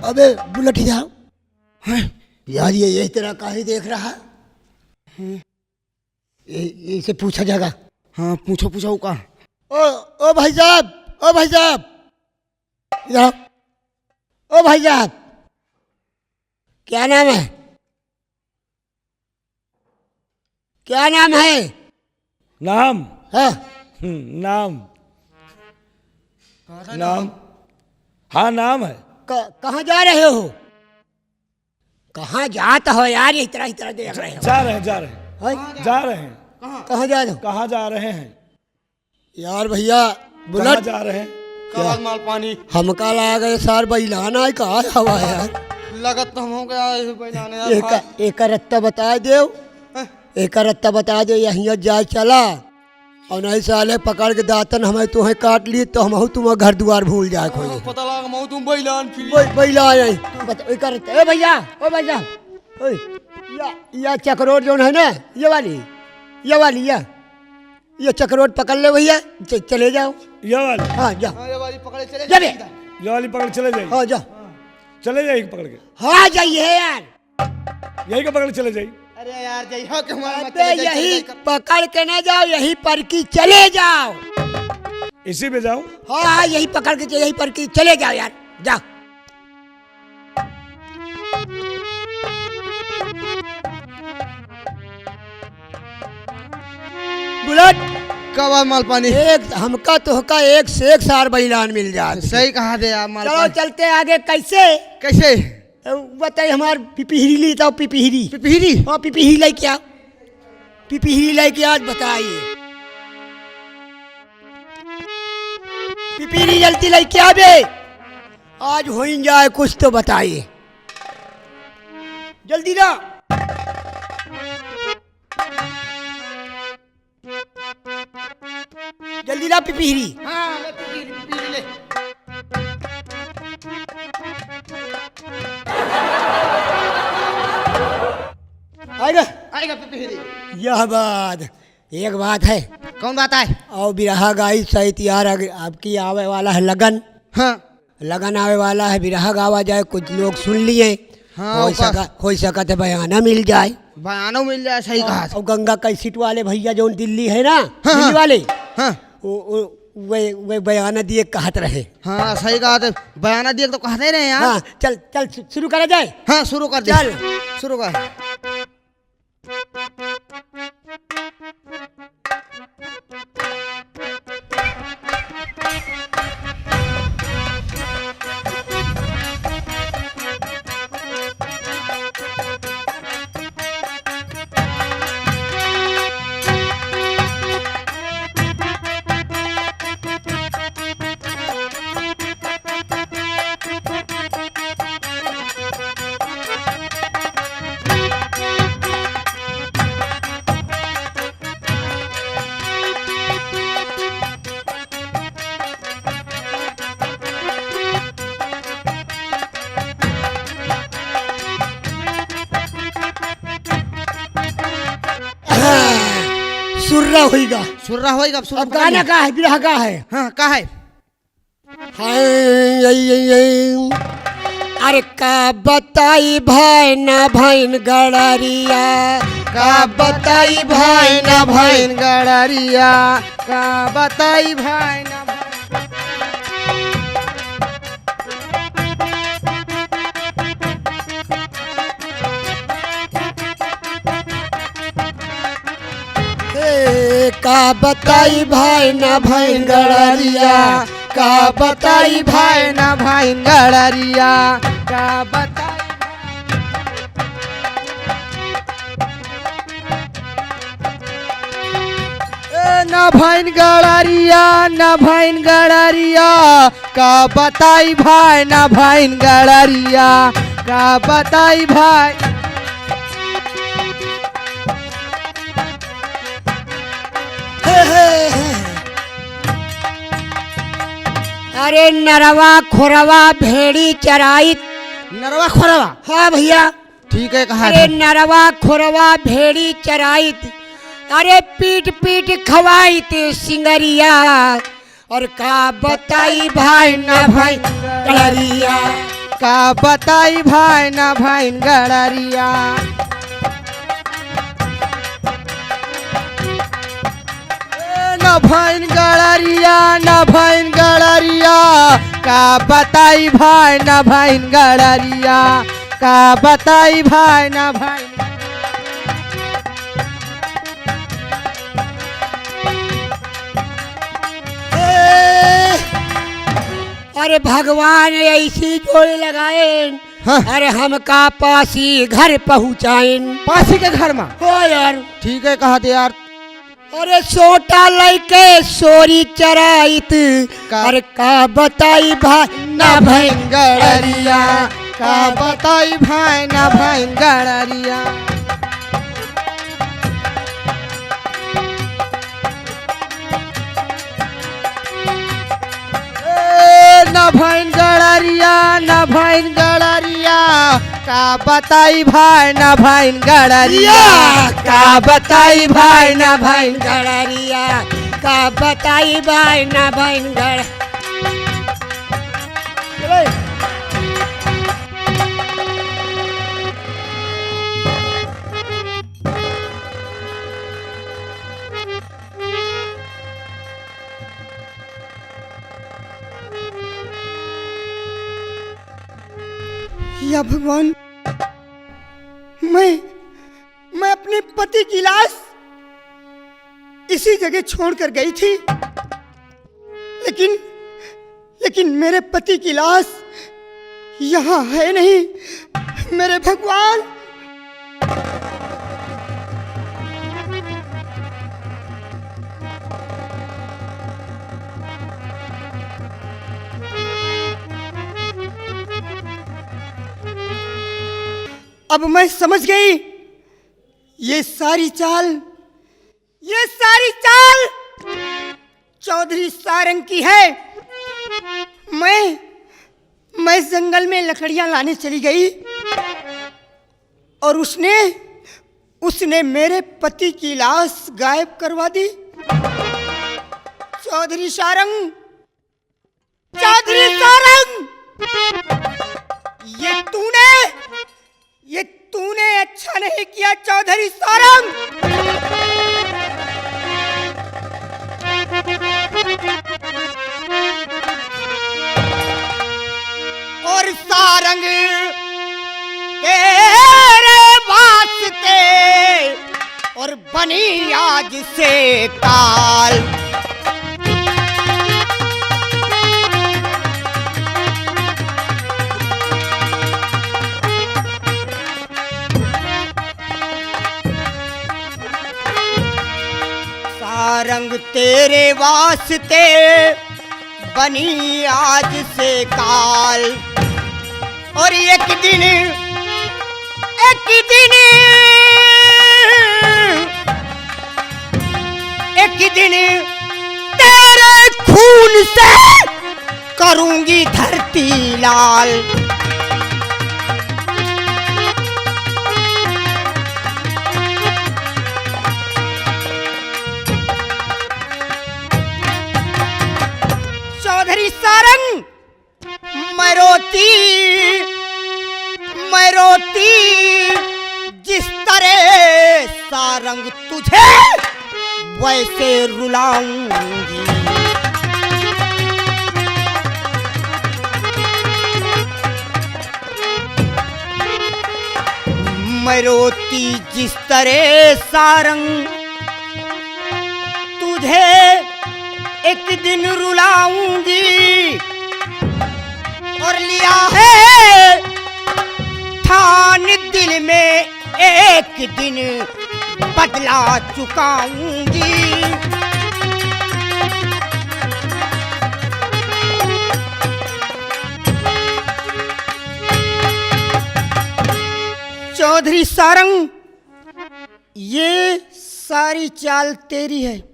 अबे बुलेट जाओ यार, ये यही तरह काहे देख रहा है? इसे पूछा जाएगा। हाँ पूछो पूछो का। ओ भाई साहब, ओ भाई साहब, इधर आओ। ओ भाई साहब, क्या नाम है? क्या नाम है? नाम? हाँ नाम नाम, हाँ नाम है। कहाँ जा रहे हो? कहाँ जाता हो यार, इस तरह देख रहे हो? जा रहे हैं, जा रहे हैं, हाँ? जा रहे हैं। कहाँ जा रहे हो? कहाँ जा रहे हैं यार भैया कहाँ बुलेट जा रहे हैं? कबाल माल पानी हमका ला गए सार बैलाना है, कहा हवा यार। लगत तो हम हो गया इस बैलाने यार। एक रत्ता बता दे, एक रत्ता बता दे, यहीं जाए चला और नहीं साले पकड़ के दातन हमें तुम्हें काट लिए तो हम तुम्हें घर द्वार भूल जाए खोजे। पता लगा मैं तुम बैलान बैला आई बता एक रत्ता। ए भैया, ओ भैया, ओए या चक्रोट जो है ना, ये वाली ये चक्रोट पकड़ ले भैया, चले जाओ। ये वाली? हाँ जा, ये वाली पकड़े चले जा बे। ये वाली पकड़ चले जाइए। हाँ जा, चले जाइए पकड़ के। हाँ जाइए यार। यही का पकड़ के चले जाइए। अरे यार जय हो के हमारा अबे यही पकड़ के ना जाओ, यही पर की चले जाओ। इसी पे जाऊं? हाँ यही पकड़ के यही पर की चले जाओ यार, जाओ। बुलेट कबाल माल पानी। एक हमका तोहका एक से एक सार बैलान मिल जाए। सही कहा दे यार माल चलो पानी। चलते आगे। कैसे कैसे? बताइए, हमार पिपीहरी लेता हूँ। पिपीहरी पिपीहरी? हाँ पिपीहरी लेके आओ, पिपीहरी लेके आज बताइए। पिपीहरी जल्दी लेके आ बे, आज हो ही जाए कुछ तो बताइए, जल्दी ना। जल्दी ला पिपीहरी। हाँ ले पिपीहरी ले। आएगा आएगा पिपीहरी। यह बात, एक बात है। कौन बात है? और बिरहा गाई सहित यार, आपकी आवे वाला है लगन। हाँ लगन आवे वाला है, बिरहा गावा जाए, कुछ लोग सुन लिए। हाँ, हो सका तो बयाना मिल जाए। बयानो मिल जाए। सही कहा। और गंगा कैसेट वाले भैया जो दिल्ली है ना, हाँ, दिल्ली वाले, हाँ वे बयाना दिए कहत रहे। हाँ सही कहा। तो बयाना दिए तो कहते रहे यार। हाँ चल चल शुरू करा जाए। हाँ शुरू कर दे। चल शुरू कर। सुर्रा होगा। सुर्रा होएगा। अब गाना का है, बिरहा का है। हाँ का है? अरे का बताई भाई ना भाईन गड़रिया, का बताई भाई ना भाईन गड़रिया, का बताई भाई ना का बताई भाई ना भाईन गड़रिया, का बताई भाई ना भाईन गड़रिया, का बताई ना भाईन गड़रिया, ना भाईन गड़रिया, का बताई भाई ना भाईन गड़रिया, का बताई भाई। अरे नरवा खुरवा भेड़ी चराई। नरवा खोरवा? हाँ भैया ठीक है कहा। अरे नरवा खुरवा भेड़ी चराई, अरे पीट पीट खवाई ते सिंगरिया। और का बताई भाई ना भाई गड़रिया, का बताई भाई ना भाइन गड़रिया। न भाइन गड़रिया न भाइन गड़रिया, का बताई भाई न भाइन गड़रिया, का बताई भाई न भाइन। अरे भगवान ऐसी जोड़े लगाए। हाँ। अरे हमका पासी घर पहुँचाइन। पासी के घर में हो यार। ठीक है कहा यार। अरे सोटा लैके सोरी चराइत का- अरे का बताई भाई ना भाई गड़रिया, का बताई भाई ना भाइन गड़रिया। न भाइन गड़रिया न भाइन गड़रिया, का बताई भाई न भाइन गड़रिया, का बताई भाई न भाइन। गड़रिया का बताई भाई ना भाई गड़। या भगवान, मैं अपने पति की लाश इसी जगह छोड़कर गई थी, लेकिन मेरे पति की लाश यहाँ है नहीं। मेरे भगवान, अब मैं समझ गई ये सारी चाल चौधरी सारंग की है। मैं जंगल में लकड़ियां लाने चली गई और उसने मेरे पति की लाश गायब करवा दी। चौधरी सारंग, ये तूने अच्छा नहीं किया चौधरी सारंग। और सारंग तेरे वास्ते और बनी आज से काल। सारंग तेरे वास्ते बनी आज से काल। और एक दिन तेरे खून से करूंगी धरती लाल। चौधरी सारंग, मैं रोती जिस तरह सारंग तुझे वैसे रुलाऊंगी। मैं रोती जिस तरह सारंग तुझे एक दिन रुलाऊंगी। और लिया है ठान दिल में एक दिन बदला चुकाऊंगी। चौधरी सारंग, ये सारी चाल तेरी है।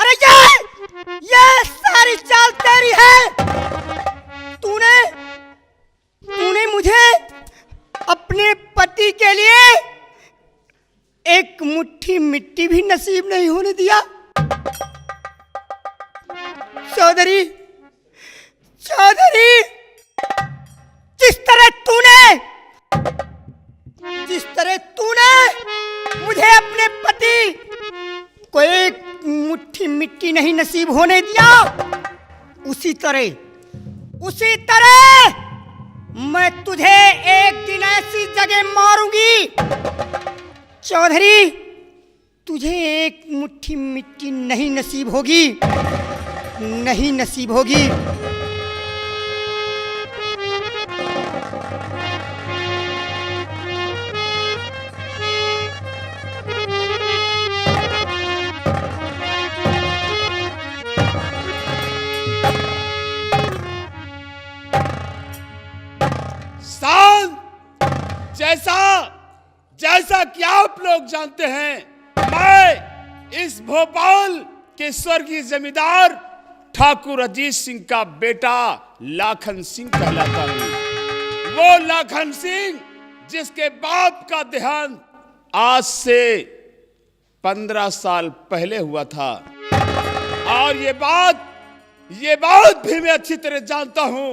अरे ये सारी चाल तेरी है। तूने मुझे अपने पति के लिए एक मुट्ठी मिट्टी भी नसीब नहीं होने दिया। चौधरी, जिस होने दिया, उसी तरह मैं तुझे एक दिन ऐसी जगह मारूंगी चौधरी, तुझे एक मुट्ठी मिट्टी नहीं नसीब होगी, नहीं नसीब होगी। जैसा कि आप लोग जानते हैं, मैं इस भोपाल के स्वर्गीय जमींदार ठाकुर अजीत सिंह का बेटा लाखन सिंह कहलाता हूं। वो लाखन सिंह जिसके बाप का देहांत आज से 15 साल पहले हुआ था, और ये बात भी मैं अच्छी तरह जानता हूं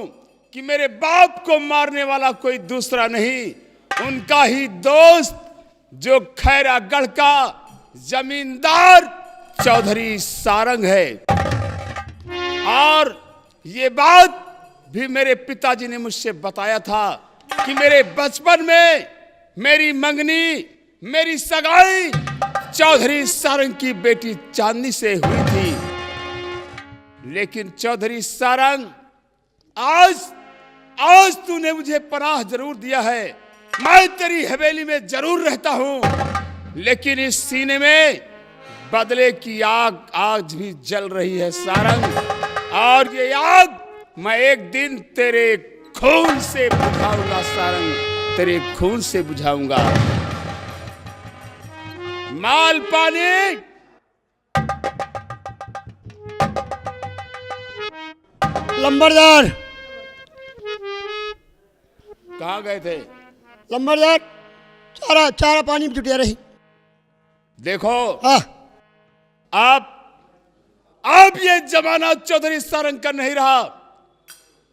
कि मेरे बाप को मारने वाला कोई दूसरा नहीं, उनका ही दोस्त जो खैरागढ़ का जमींदार चौधरी सारंग है। और ये बात भी मेरे पिताजी ने मुझसे बताया था कि मेरे बचपन में मेरी मंगनी, मेरी सगाई चौधरी सारंग की बेटी चांदनी से हुई थी। लेकिन चौधरी सारंग, आज तूने मुझे पनाह जरूर दिया है, मैं तेरी हवेली में जरूर रहता हूं, लेकिन इस सीने में बदले की आग आज भी जल रही है सारंग, और ये आग मैं एक दिन तेरे खून से बुझाऊंगा सारंग, तेरे खून से बुझाऊंगा। माल पानी लंबरदार कहाँ गए थे? लंबरदार चारा पानी में जुटिया रही। देखो हाँ, अब ये जमाना चौधरी सारंग का नहीं रहा।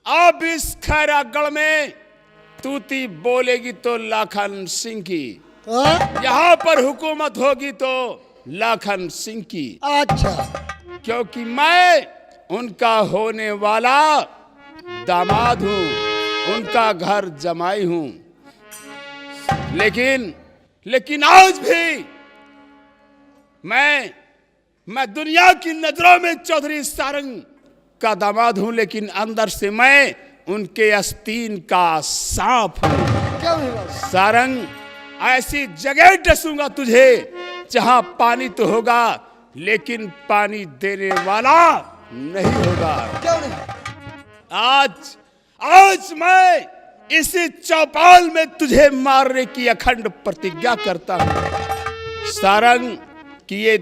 अब इस खैरागढ़ में तूती बोलेगी तो लाखन सिंह की, हाँ? यहाँ पर हुकूमत होगी तो लाखन सिंह की। अच्छा, क्योंकि मैं उनका होने वाला दामाद हूं, उनका घर जमाई हूं। लेकिन आज भी मैं दुनिया की नजरों में चौधरी सारंग का दामाद हूं, लेकिन अंदर से मैं उनके आस्तीन का सांप हूं। सारंग, ऐसी जगह डसूंगा तुझे जहां पानी तो होगा, लेकिन पानी देने वाला नहीं होगा। आज मैं इसी चौपाल में तुझे मारने की अखंड प्रतिज्ञा करता हूं सारंग, कि ये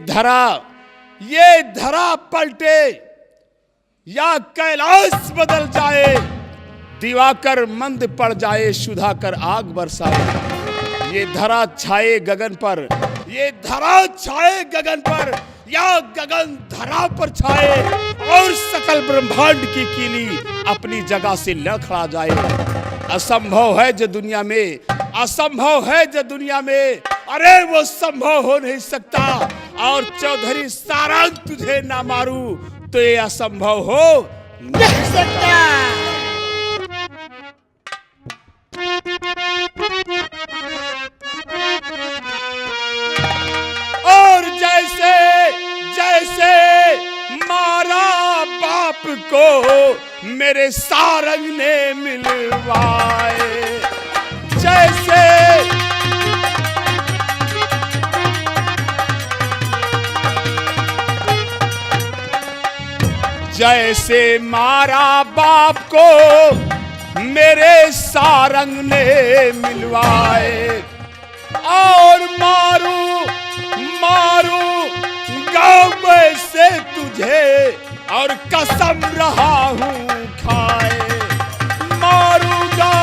धरा पलटे या कैलाश बदल जाए, दिवाकर मंद पड़ जाए, सुधाकर आग बरसाए। ये धरा छाए गगन पर, ये धरा छाए गगन पर, या गगन धरा पर छाए, और सकल ब्रह्मांड की कीली अपनी जगह से लड़खड़ा जाए। असंभव है जो दुनिया में, असंभव है जो दुनिया में, अरे वो संभव हो नहीं सकता। और चौधरी सारंग तुझे ना मारू तो ये असंभव हो नहीं सकता। और जैसे मारा बाप को मेरे सारंग ने मिलवाए, जैसे मारा बाप को मेरे सारंग ने मिलवाए, और मारू गाँव से तुझे, और कसम रहा हूँ खाए, मारूंगा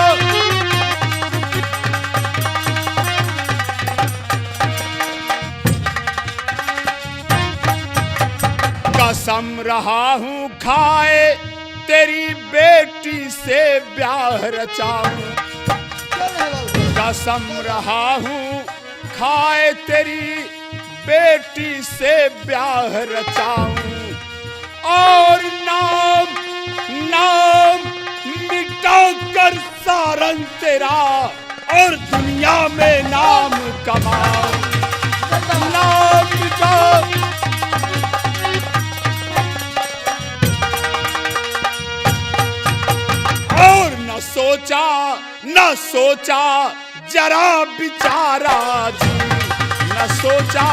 कसम रहा हूँ खाए, तेरी बेटी से ब्याह रचाऊं, कसम रहा हूँ खाए, तेरी बेटी से ब्याह रचाऊं, और नाम नाम मिटाकर सारंग तेरा और दुनिया में नाम कमाओ। नाम मिटाओ। और न सोचा जरा बिचारा जी, न सोचा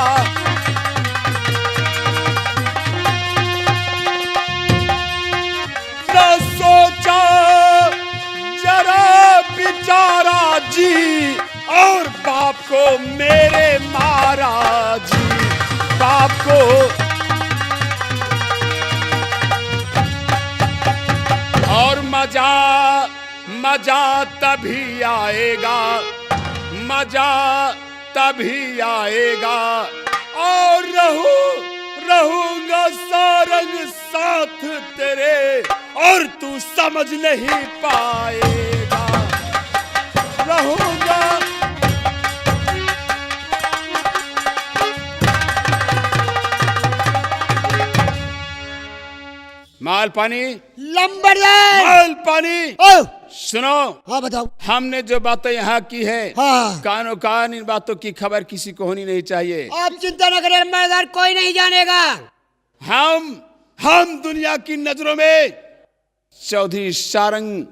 जरा बिचारा जी और बाप को मेरे मारा जी, बाप को। और मजा तभी आएगा, मजा तभी आएगा और रहूंगा सारंग साथ तेरे और तू समझ नहीं पाएगा। रहूंगा माल पानी, लंबड़दार। माल पानी। ओ सुनो, हाँ बताओ। हमने जो बातें यहाँ की है, हाँ। कानों कान इन बातों की खबर किसी को होनी नहीं चाहिए। आप चिंता न करें लंबड़दार, कोई नहीं जानेगा। हम दुनिया की नजरों में चौधरी सारंग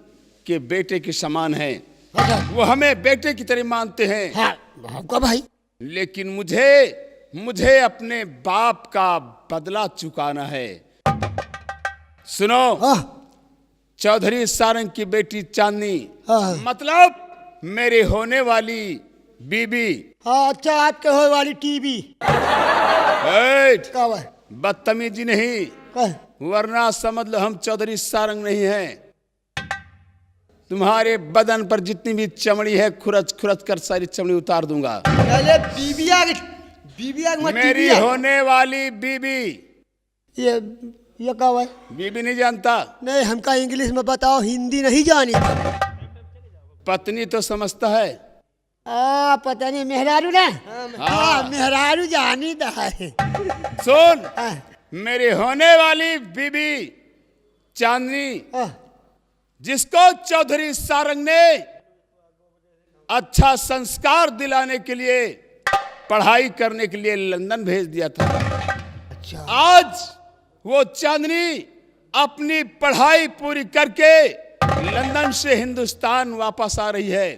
के बेटे के समान हैं। अच्छा। वो हमें बेटे की तरह मानते हैं। हाँ आपका भाई। लेकिन मुझे अपने बाप का बदला चुकाना है। सुनो, हाँ चौधरी सारंग की बेटी चांदनी, हाँ। मतलब मेरे होने वाली बीबी। हाँ अच्छा, आपके हो वाली टीवी। का है? बदतमीजी नहीं, वरना समझ लो हम चौधरी सारंग नहीं हैं। तुम्हारे बदन पर जितनी भी चमड़ी है खुरच खुरच कर सारी चमड़ी उतार दूंगा। पहले बीबिया मेरी होने वाली बीबी। ये का है? बीबी नहीं जानता? नहीं, हमका इंग्लिश में बताओ, हिंदी नहीं जानी। पत्नी तो समझता है। पता नहीं, मेहरारू ना। हाँ मेहरारू जानी दा है। सुन, हाँ। मेरी होने वाली बीबी चांदनी, जिसको चौधरी सारंग ने अच्छा संस्कार दिलाने के लिए पढ़ाई करने के लिए लंदन भेज दिया था। अच्छा। आज वो चांदनी अपनी पढ़ाई पूरी करके लंदन से हिंदुस्तान वापस आ रही है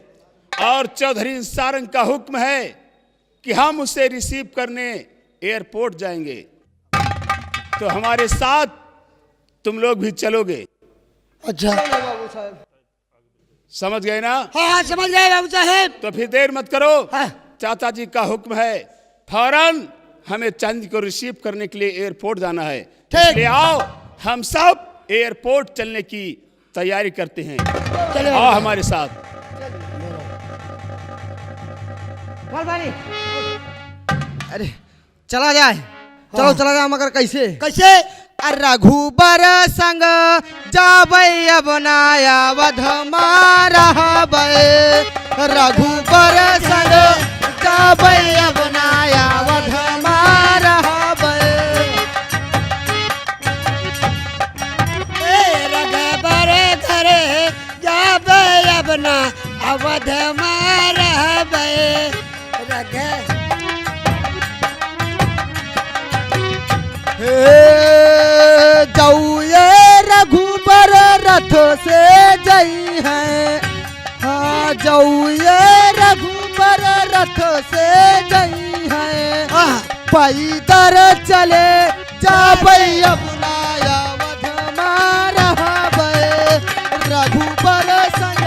और चौधरी सारंग का हुक्म है कि हम उसे रिसीव करने एयरपोर्ट जाएंगे। तो हमारे साथ तुम लोग भी चलोगे। अच्छा समझ गए ना? हाँ समझ गए बाबू साहेब। तो फिर देर मत करो। हाँ। चाचा जी का हुक्म है, फौरन हमें चांदी को रिसीव करने के लिए एयरपोर्ट जाना है। इसलिए आओ, हम सब एयरपोर्ट चलने की तैयारी करते हैं। चलो आओ हमारे साथ। अरे चला जाए, चलो चला जाए, मगर कैसे? कैसे? रघुबर संग जाबै अब नाया वध मारबै। रघुबर संग जाबै अब नाया वध मारबै। रघुबर घरे जाबै अब ना अवध मारबै। जौए रघुबर रथ से जई है। हाँ जौए रघुबर रथ से जई है। पैदल चले जाबै अब नाया वध मारबै। रघुबर संग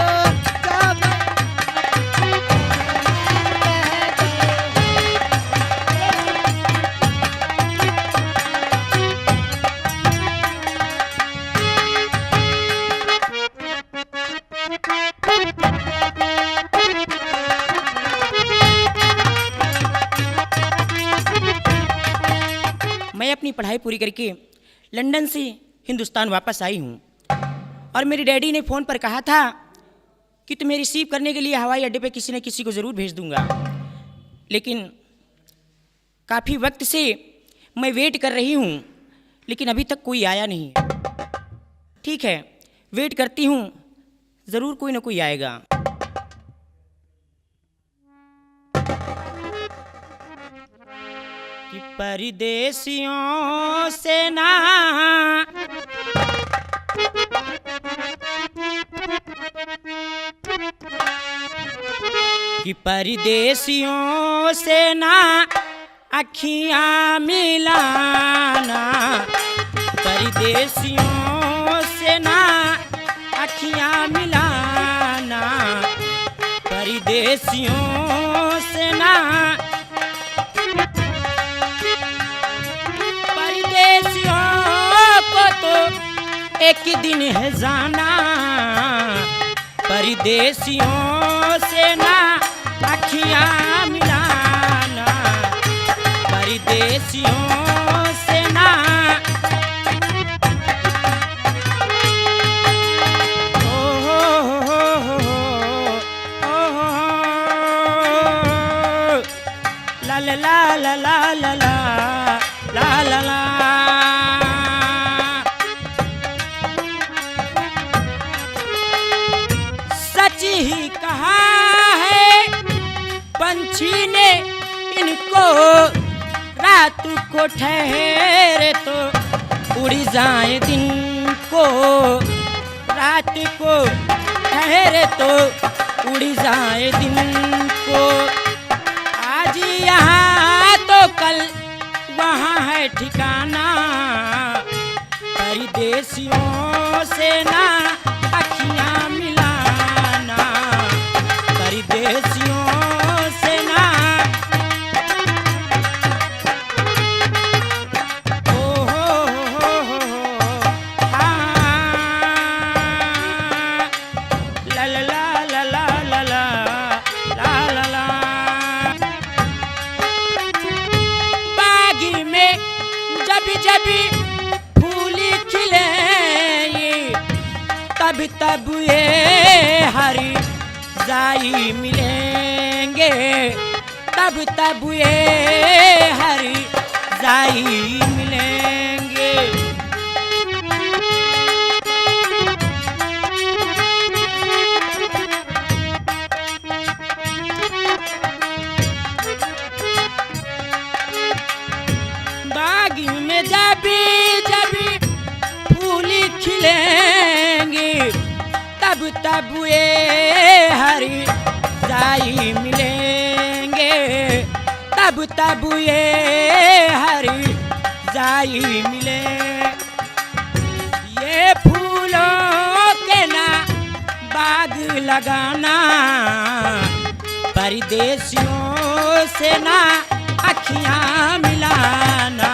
जाबै। मैं अपनी पढ़ाई पूरी करके लंदन से हिंदुस्तान वापस आई हूँ और मेरे डैडी ने फ़ोन पर कहा था कि तुम्हें रिसीव करने के लिए हवाई अड्डे पे किसी न किसी को ज़रूर भेज दूंगा। लेकिन काफ़ी वक्त से मैं वेट कर रही हूँ, लेकिन अभी तक कोई आया नहीं। ठीक है, वेट करती हूँ, ज़रूर कोई ना कोई आएगा। कि परदेसियों से ना कि परदेसियों से ना अखियाँ मिलाना, परदेसियों से ना अखियाँ मिलाना, परदेसियों से ना, परदेसियों को तो एक दिन है जाना, परदेसियों से ना अखियाँ मिलाना, परदेसियों से ना। ओ हो ला ला ला ला ला ला ला ला ला। सच ही कहा है पंछी ने इनको, रात को ठहरे तो उड़ जाए दिन को, रात को ठहरे तो उड़ जाए दिन को। आज यहाँ तो कल वहाँ है ठिकाना, परदेसियों से ना अखियाँ मिलाना, परदेसियों से ना। ओ हो हाँ, ला ला ला ला ला ला ला ला ला। बागी में जब जब फूल खिले, तब तब ये हरी जाई मिलेंगे, तब तब ये हरी जाई मिलेंगे। बागी में जब जब फूल खिलेंगे, तब तब ये हरी जाई मिलेंगे, तब तब ये हरी जाई मिले। ये फूलों के ना बाग लगाना, परदेसियों से ना अखियाँ मिलाना,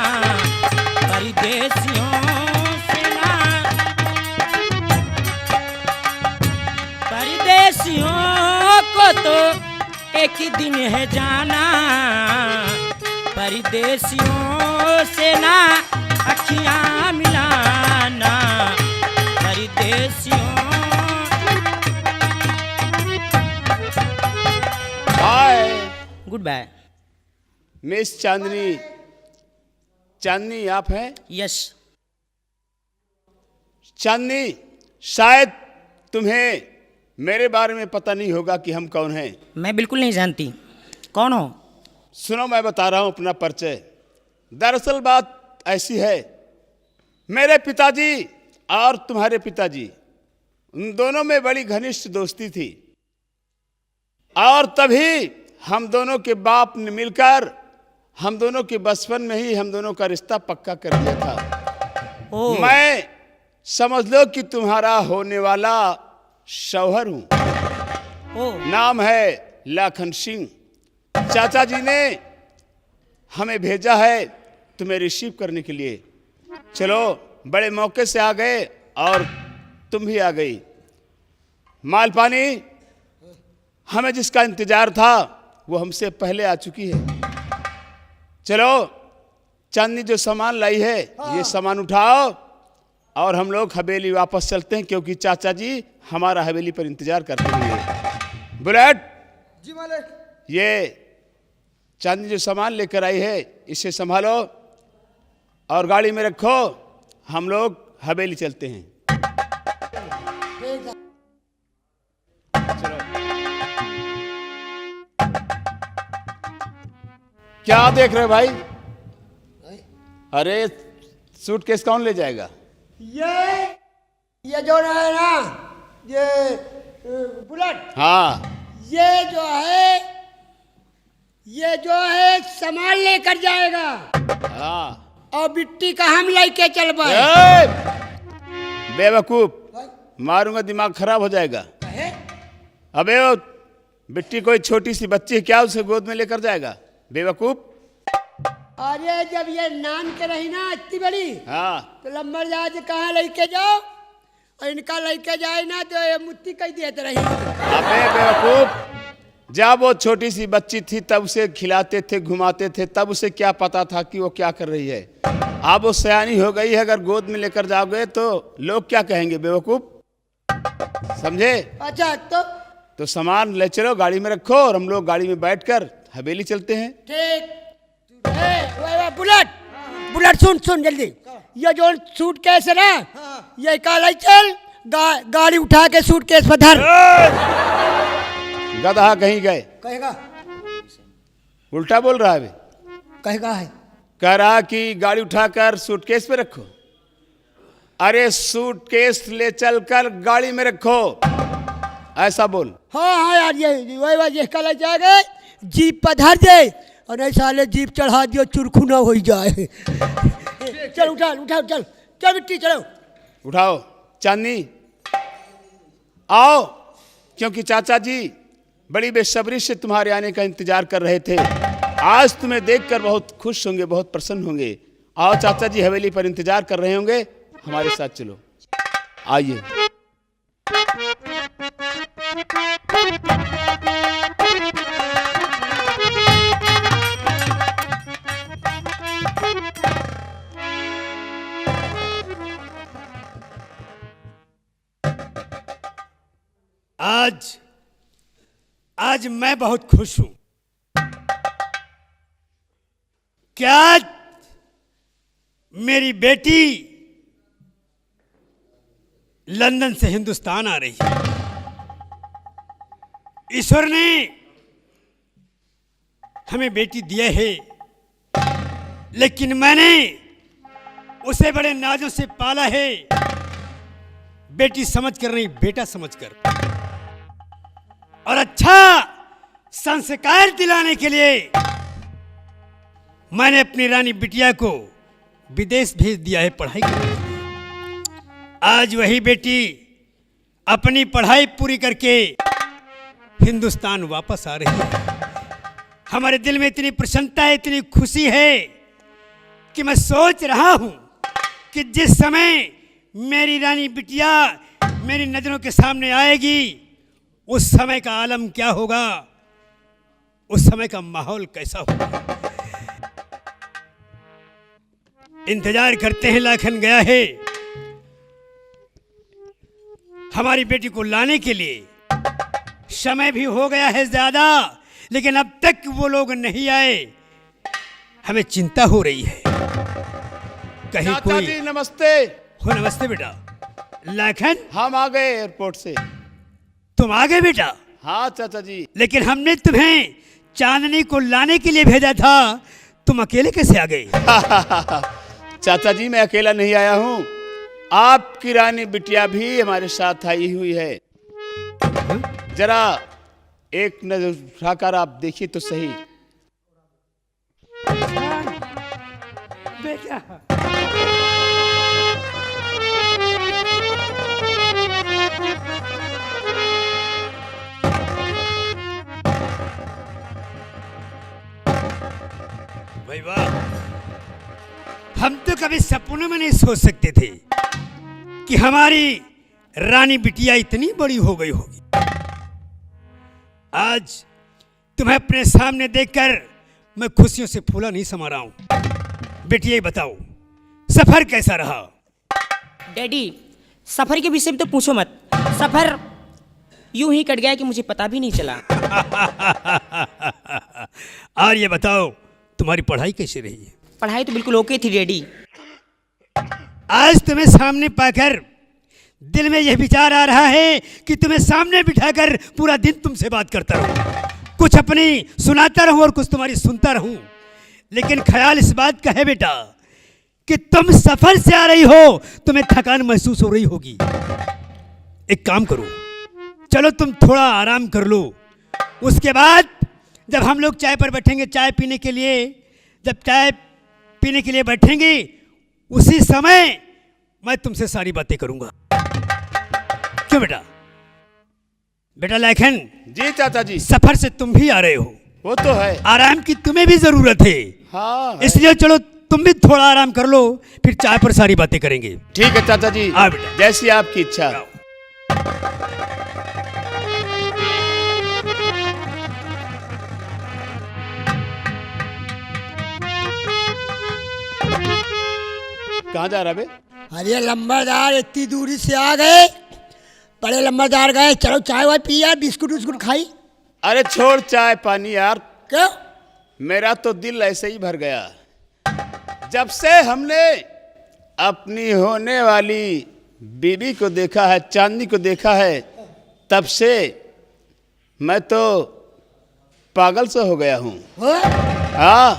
परदेसियों से ना, परदेसियों को तो एक दिन है जाना, परदेसियों से ना अखियाँ मिलाना, परदेसियों। Hi good bye. Miss Chandni, Chandni आप हैं? यस। चांदनी, शायद तुम्हें मेरे बारे में पता नहीं होगा कि हम कौन हैं। मैं बिल्कुल नहीं जानती। कौन हो? सुनो, मैं बता रहा हूं अपना परिचय। दरअसल बात ऐसी है, मेरे पिताजी और तुम्हारे पिताजी, उन दोनों में बड़ी घनिष्ठ दोस्ती थी, और तभी हम दोनों के बाप ने मिलकर हम दोनों के बचपन में ही हम दोनों का रिश्ता पक्का कर दिया था। मैं समझ लो कि तुम्हारा होने वाला शौहर हूं। नाम है लाखन सिंह। चाचा जी ने हमें भेजा है तुम्हें रिसीव करने के लिए। चलो, बड़े मौके से आ गए और तुम भी आ गई। मालपानी, हमें जिसका इंतजार था वो हमसे पहले आ चुकी है। चलो, चांदनी जो सामान लाई है, ये सामान उठाओ और हम लोग हवेली वापस चलते हैं, क्योंकि चाचा जी हमारा हवेली पर इंतजार करते हैं। बुलेट जी मालिक। ये चांदनी जो सामान लेकर आई है, इसे संभालो और गाड़ी में रखो, हम लोग हवेली चलते हैं। चलो। क्या देख रहे हो भाई? अरे सूटकेस कौन ले जाएगा? ये जो है ना, ये बुलेट, हाँ, ये जो है सामान लेकर जाएगा हाँ। और बिट्टी का हम लेके चल पाए। ए! बेवकूफ, मारूंगा, दिमाग खराब हो जाएगा। अबे वो बिट्टी कोई छोटी सी बच्ची है क्या, उसे गोद में लेकर जाएगा? बेवकूफ। अरे जब ये नाम के रही ना इतनी बड़ी, हाँ, तो लंबर जहाज कहाँ लेके जाओ, और इनका लेके जाए ना तो ये मुट्ठी कही देते रही। अबे बेवकूफ, जब वो छोटी सी बच्ची थी तब उसे खिलाते थे, घुमाते थे, तब उसे क्या पता था कि वो क्या कर रही है। अब वो सयानी हो गई है, अगर गोद में लेकर जाओगे तो लोग क्या कहेंगे? बेवकूफ, समझे? अच्छा तो सामान ले चलो, गाड़ी में रखो, और हम लोग गाड़ी में बैठकर हवेली चलते हैं। ठीक। बुलेट सुन जल्दी, ये जो सूटकेस है ना, ये काले चल, गाड़ी उठा के सूटकेस पर धर। गधा कहीं गए, कहेगा उल्टा बोल रहा है। अभी कहेगा है, कह रहा कि गाड़ी उठाकर सूटकेस पे रखो। अरे सूटकेस ले चलकर गाड़ी में रखो, ऐसा बोल। हाँ यार, ये काले जाएगा, जीप पर धर दे, और नहीं साले जीप चढ़ा दियो, चुरखू ना हो जाए। चल उठा चल बिट्टी चलो। उठाओ चांदनी, आओ, क्योंकि चाचा जी बड़ी बेसब्री से तुम्हारे आने का इंतजार कर रहे थे। आज तुम्हें देखकर बहुत खुश होंगे, बहुत प्रसन्न होंगे। आओ चाचा जी हवेली पर इंतजार कर रहे होंगे, हमारे साथ चलो, आइए। आज मैं बहुत खुश हूं। क्या मेरी बेटी लंदन से हिंदुस्तान आ रही है। ईश्वर ने हमें बेटी दिया है, लेकिन मैंने उसे बड़े नाजों से पाला है, बेटी समझकर नहीं, बेटा समझकर। और अच्छा संस्कार दिलाने के लिए मैंने अपनी रानी बिटिया को विदेश भेज दिया है पढ़ाई करने के लिए। आज वही बेटी अपनी पढ़ाई पूरी करके हिंदुस्तान वापस आ रही है। हमारे दिल में इतनी प्रसन्नता है, इतनी खुशी है कि मैं सोच रहा हूं कि जिस समय मेरी रानी बिटिया मेरी नजरों के सामने आएगी, उस समय का आलम क्या होगा, उस समय का माहौल कैसा होगा। इंतजार करते हैं, लाखन गया है हमारी बेटी को लाने के लिए। समय भी हो गया है ज्यादा, लेकिन अब तक वो लोग नहीं आए। हमें चिंता हो रही है, कहीं चाचा कोई। जी नमस्ते। हो नमस्ते बेटा। लाखन, हम आ गए एयरपोर्ट से। तुम आ गए बेटा? हाँ चाचा जी। लेकिन हमने तुम्हें चांदनी को लाने के लिए भेजा था, तुम अकेले कैसे आ गए? चाचा जी मैं अकेला नहीं आया हूँ, आपकी रानी बिटिया भी हमारे साथ आई हुई है। जरा एक नजर उठाकर आप देखिए तो सही। बेटा, भाई वाह, हम तो कभी सपनों में नहीं सोच सकते थे कि हमारी रानी बिटिया इतनी बड़ी हो गई होगी। आज तुम्हें अपने सामने देखकर मैं खुशियों से फूला नहीं समा रहा हूं। बेटिया ये बताओ, सफर कैसा रहा? डैडी, सफर के विषय में तो पूछो मत। सफर यूं ही कट गया कि मुझे पता भी नहीं चला। और ये बताओ, तुम्हारी पढ़ाई कैसी रही है? पढ़ाई तो बिल्कुल ओके थी डैडी। आज तुम्हें सामने पाकर दिल में यह विचार आ रहा है कि तुम्हें सामने बिठाकर पूरा दिन तुमसे बात करता रहूं, कुछ अपनी सुनाता रहूं और कुछ तुम्हारी सुनता रहूं। लेकिन ख्याल इस बात का है बेटा कि तुम सफर से आ रही हो, तुम्हें थकान महसूस हो रही होगी। एक काम करो, चलो तुम थोड़ा आराम कर लो, उसके बाद जब हम लोग चाय पर बैठेंगे, चाय पीने के लिए, जब चाय पीने के लिए बैठेंगे उसी समय मैं तुमसे सारी बातें करूंगा। क्यों बेटा? बेटा लाखन, जी चाचा जी। सफर से तुम भी आ रहे हो, वो तो है। आराम की तुम्हें भी जरूरत है। हाँ है। इसलिए चलो तुम भी थोड़ा आराम कर लो, फिर चाय पर सारी बातें करेंगे। ठीक है चाचा जी, हाँ बेटा। जैसी आपकी इच्छा। कहाँ जा रहा बे? अरे लंबरदार, इतनी दूरी से आ गए, बड़े लंबरदार गए, चलो चाय वाय पी यार, बिस्कुट उस्कुट खाई। अरे छोड़ चाय पानी यार, क्यों? मेरा तो दिल ऐसे ही भर गया जब से हमने अपनी होने वाली बीबी को देखा है, चांदनी को देखा है, तब से मैं तो पागल सा हो गया हूँ। हाँ,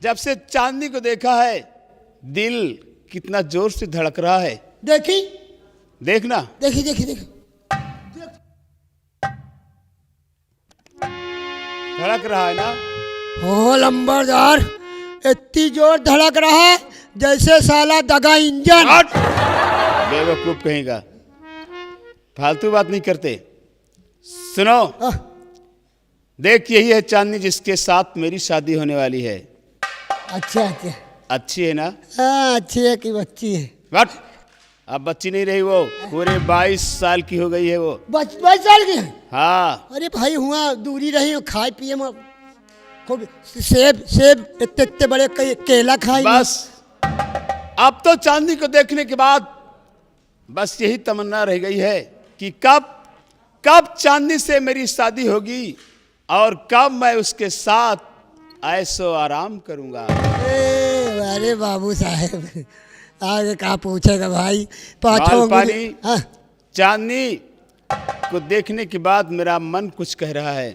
जब से चांदनी को देखा है दिल कितना जोर से धड़क रहा है। देखी देखना, देखी देखी देखी धड़क रहा है ना? हो लंबरदार, इतनी जोर धड़क रहा है जैसे साला दगा इंजन। हट! बेवकूफ कहेगा, फालतू बात नहीं करते। सुनो, देख यही है चांदनी जिसके साथ मेरी शादी होने वाली है। अच्छा अच्छा, अच्छी है ना? हाँ अच्छी है कि बच्ची है? हट! अब बच्ची नहीं रही, वो पूरे 22 साल की हो गई है वो। 22 साल की है? हाँ। अरे भाई हुआ दूरी रही हो, खाए पिए में खूब सेब सेब इतने इतने बड़े केला खाई। बस अब तो चांदनी को देखने के बाद बस यही तमन्ना रह गई है कि कब कब चांदनी से मेरी शादी होगी और कब मैं उसके साथ ऐसो आराम करूंगा। अरे बाबू साहेब, आगे कहा पूछेगा भाई। माल पानी। हाँ। चांदनी को देखने के बाद मेरा मन कुछ कह रहा है।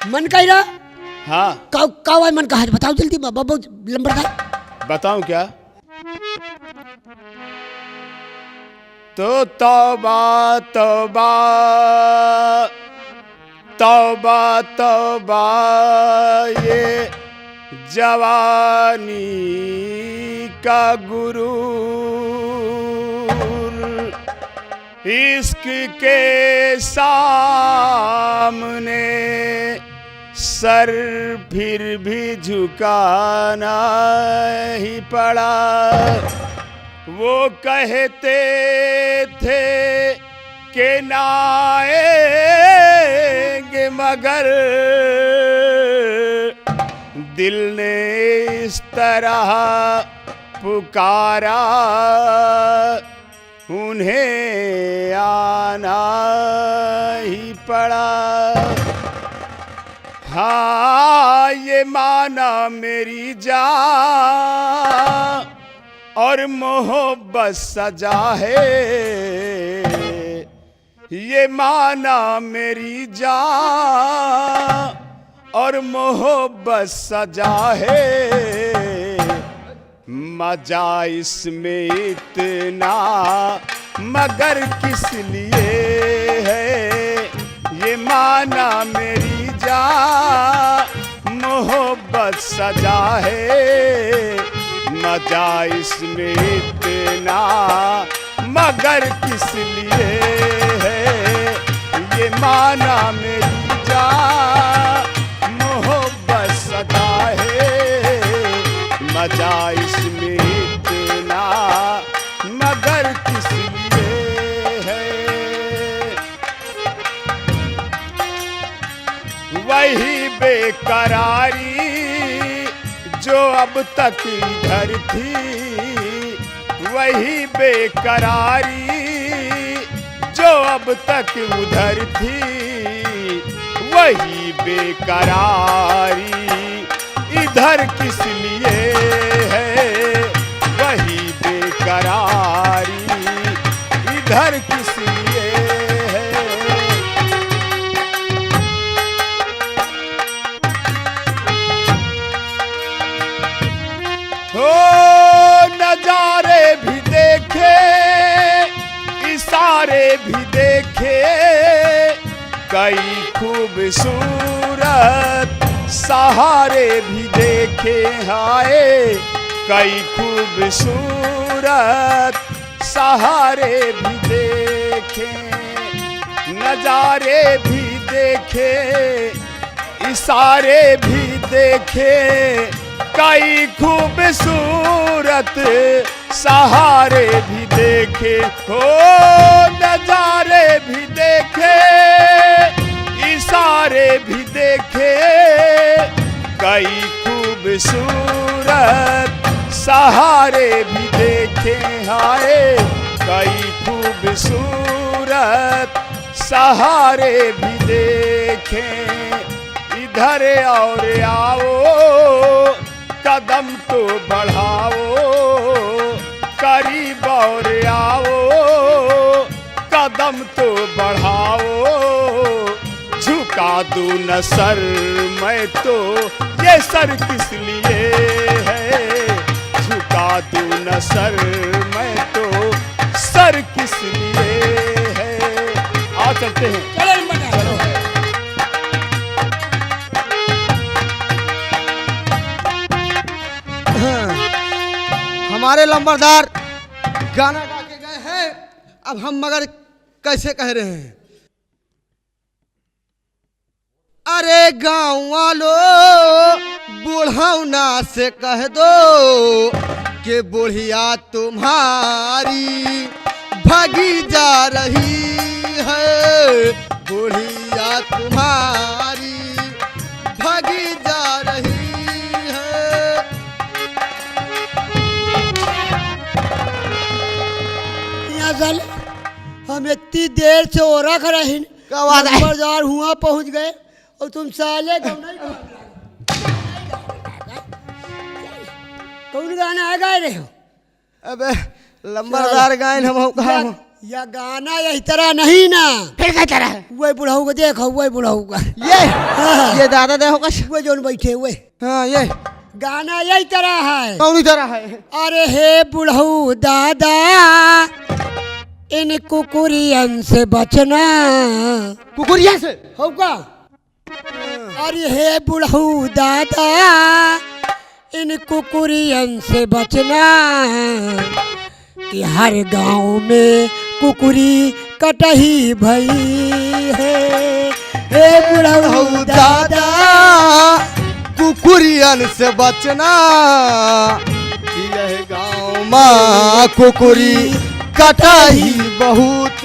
मन कह रहा? हाँ। का मन कहा, बताओ जल्दी बाबा लंबरदार। बताऊं क्या? तो तौबा तौबा तौबा तौबा ये जवानी का गुरूर, इश्क के सामने सर फिर भी झुकाना ही पड़ा। वो कहते थे कि ना आएंगे मगर दिल ने इस तरह पुकारा, उन्हें आना ही पड़ा। हाँ, ये माना मेरी जान और मोहब्बत सजा है, ये माना मेरी जान और मोहब्बत सजा है। मजा इसमें इतना मगर किस लिए है, ये माना मेरी जान मोहब्बत सजा है। मजा इसमें इतना मगर किस लिए है, ये माना मेरी जान मोहब्बत सदा है। मजा इसमें इतना मगर किस लिए है, वही बेकरारी जो अब तक इधर थी, वही बेकरारी जो अब तक उधर थी, वही बेकरारी इधर किस लिए है वही बेकरारी, इधर किस लिए है। हो नजारे भी देखे, इशारे भी देखे, कई खूबसूरत सहारे भी देखे, हाय कई खूबसूरत सहारे भी देखे, नजारे भी देखे, इशारे भी देखे, कई खूबसूरत सहारे भी देखे। हो नजारे भी देखे, इशारे भी देखे, कई खूबसूरत सहारे भी देखे, हाय कई खूबसूरत सहारे भी देखे। इधर और आओ कदम तो बढ़ाओ, करीब और आओ कदम तो बढ़ाओ, झुका दूं न सर मैं तो ये सर किस लिए है, झुका दूं न सर मैं तो सर किस लिए है। आ चलते हैं, चलो नंबर चलो। हमारे लंबरदार गाना गा के गए हैं, अब हम मगर कैसे कह रहे हैं। अरे गाँव वालों बुढ़ौना से कह दो कि बुढ़िया तुम्हारी भागी जा रही है, बुढ़िया तुम्हारी भागी जा रही है। यहाँ साले हम इतनी देर से हो रख रहे क्या बात है? नंबरदार हुआ पहुँच गए और तुम साले कौन गाना है गा रहे हो? अबे लंबरदार गायन हम कहा या गाना यही तरह नहीं ना, फिर क्या तरह? वही बुढ़ाऊ को देखो, वही बुढ़ाऊ का ये दादा देखो कश। वो जो बैठे हुए हाँ ये गाना यही तरह है। कौन तरह है? अरे हे बुढ़ऊ दादा इन कुकुरियन से बचना, कुकुरिया से होगा। अरे हे बुढ़ऊ दादा इन कुकुरियन से बचना, कि हर गांव में कुकुरी कटही भई है। हे बुढ़ऊ दादा कुकुरियन से बचना, यह गाँव माँ कुकुरी कटाही बहुत